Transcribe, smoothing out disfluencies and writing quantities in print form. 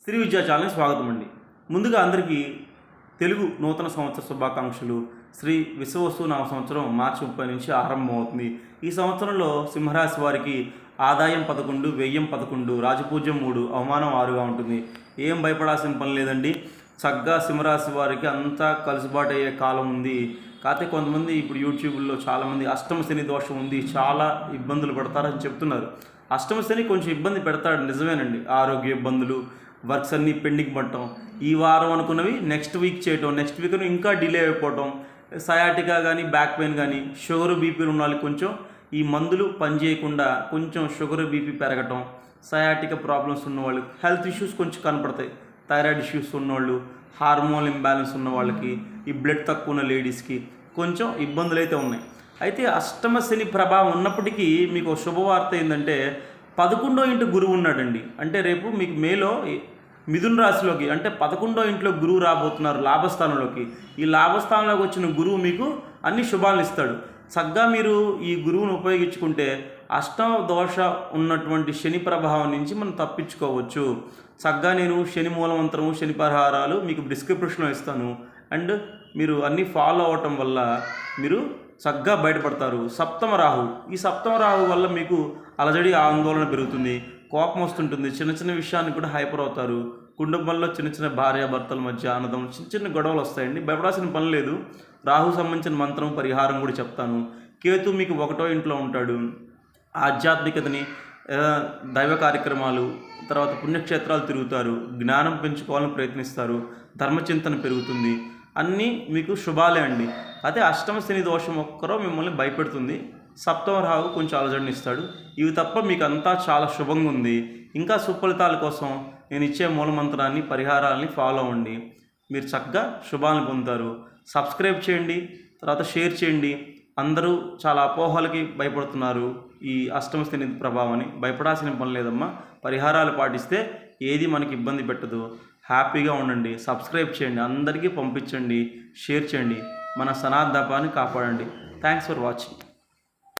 శ్రీ విద్యా ఛానల్కి స్వాగతం అండి. ముందుగా అందరికీ తెలుగు నూతన సంవత్సర శుభాకాంక్షలు. శ్రీ విశ్వవస్తు నామ సంవత్సరం మార్చి 30 నుంచి ఆరంభమవుతుంది. ఈ సంవత్సరంలో సింహరాశి వారికి ఆదాయం 11, వ్యయం 11, రాజపూజ్యం 3, అవమానం 6గా ఉంటుంది. ఏం భయపడాల్సిన పని లేదండి. చక్కగా సింహరాశి వారికి అంతా కలుసుబాటు అయ్యే కాలం ఉంది. కాకపోతే కొంతమంది ఇప్పుడు యూట్యూబ్లో చాలామంది అష్టమ శని దోషం ఉంది, చాలా ఇబ్బందులు పడతారని చెప్తున్నారు. అష్టమ శని కొంచెం ఇబ్బంది పెడతాడు, నిజమేనండి. ఆరోగ్య ఇబ్బందులు, వర్క్స్ అన్నీ పెండింగ్ పడటం, ఈ వారం అనుకున్నవి నెక్స్ట్ వీక్ చేయటం, నెక్స్ట్ వీక్ ఇంకా డిలే అయిపోవటం, సయాటికా కానీ బ్యాక్ పెయిన్ కానీ, షుగర్ బీపీలు ఉన్న వాళ్ళకి కొంచెం ఈ మందులు పనిచేయకుండా కొంచెం షుగర్ బీపీ పెరగటం, సయాటికా ప్రాబ్లమ్స్ ఉన్నవాళ్ళు, హెల్త్ ఇష్యూస్ కొంచెం కనపడతాయి. థైరాయిడ్ ఇష్యూస్ ఉన్నవాళ్ళు, హార్మోన్ ఇంబ్యాలెన్స్ ఉన్న వాళ్ళకి, ఈ బ్లడ్ తక్కువ ఉన్న లేడీస్కి కొంచెం ఇబ్బందులు అయితే ఉన్నాయి. అయితే అష్టమ శని ప్రభావం ఉన్నప్పటికీ మీకు శుభవార్త ఏంటంటే 11వ ఇంటి గురువు ఉన్నాడండి. అంటే రేపు మీకు మేలో మిథున రాశిలోకి, అంటే 11వ ఇంట్లో గురువు రాబోతున్నారు లాభస్థానంలోకి. ఈ లాభస్థానంలోకి వచ్చిన గురువు మీకు అన్ని శుభాలను ఇస్తాడు. చక్కగా మీరు ఈ గురువును ఉపయోగించుకుంటే అష్టమ దోష ఉన్నటువంటి శని ప్రభావం నుంచి మనం తప్పించుకోవచ్చు. చక్కగా నేను శని మూలమంత్రము, శని పరిహారాలు మీకు డిస్క్రిప్షన్లో ఇస్తాను. అండ్ మీరు అన్నీ ఫాలో అవటం వల్ల మీరు చక్కగా బయటపడతారు. సప్తమ రాహు, ఈ సప్తమ రాహు వల్ల మీకు అలజడి, ఆందోళన పెరుగుతుంది, కోపం వస్తుంటుంది, చిన్న చిన్న విషయాన్ని కూడా హైపర్ అవుతారు. కుటుంబంలో చిన్న చిన్న భార్యాభర్తల మధ్య ఆనందం, చిన్న చిన్న గొడవలు వస్తాయండి. భయపడాల్సిన పని లేదు. రాహు సంబంధించిన మంత్రం, పరిహారం కూడా చెప్తాను. కేతు మీకు 1వ ఇంట్లో ఉంటాడు. ఆధ్యాత్మికతని, దైవ కార్యక్రమాలు, తర్వాత పుణ్యక్షేత్రాలు తిరుగుతారు, జ్ఞానం పెంచుకోవాలని ప్రయత్నిస్తారు, ధర్మచింతన పెరుగుతుంది. అన్నీ మీకు శుభాలే అండి. అయితే అష్టమ శని దోషం ఒక్కరో మిమ్మల్ని భయపెడుతుంది. సప్తమ రాహు కొంచెం అలజడిని ఇస్తాడు. ఇవి తప్ప మీకు అంతా చాలా శుభంగా ఉంది. ఇంకా సుఫలితాల కోసం నేను ఇచ్చే మూలమంత్రాన్ని, పరిహారాలని ఫాలో అవ్వండి. మీరు చక్కగా శుభాలను పొందుతారు. సబ్స్క్రైబ్ చేయండి, తర్వాత షేర్ చేయండి. అందరూ చాలా అపోహలకి భయపడుతున్నారు ఈ అష్టమ శని ప్రభావాన్ని. భయపడాల్సిన పని లేదమ్మా. పరిహారాలు పాటిస్తే ఏది మనకి ఇబ్బంది పెట్టదు. హ్యాపీగా ఉండండి. సబ్స్క్రైబ్ చేయండి, అందరికీ పంపించండి, షేర్ చేయండి. మన సనాతన ధర్మాన్ని కాపాడండి. Thanks for watching.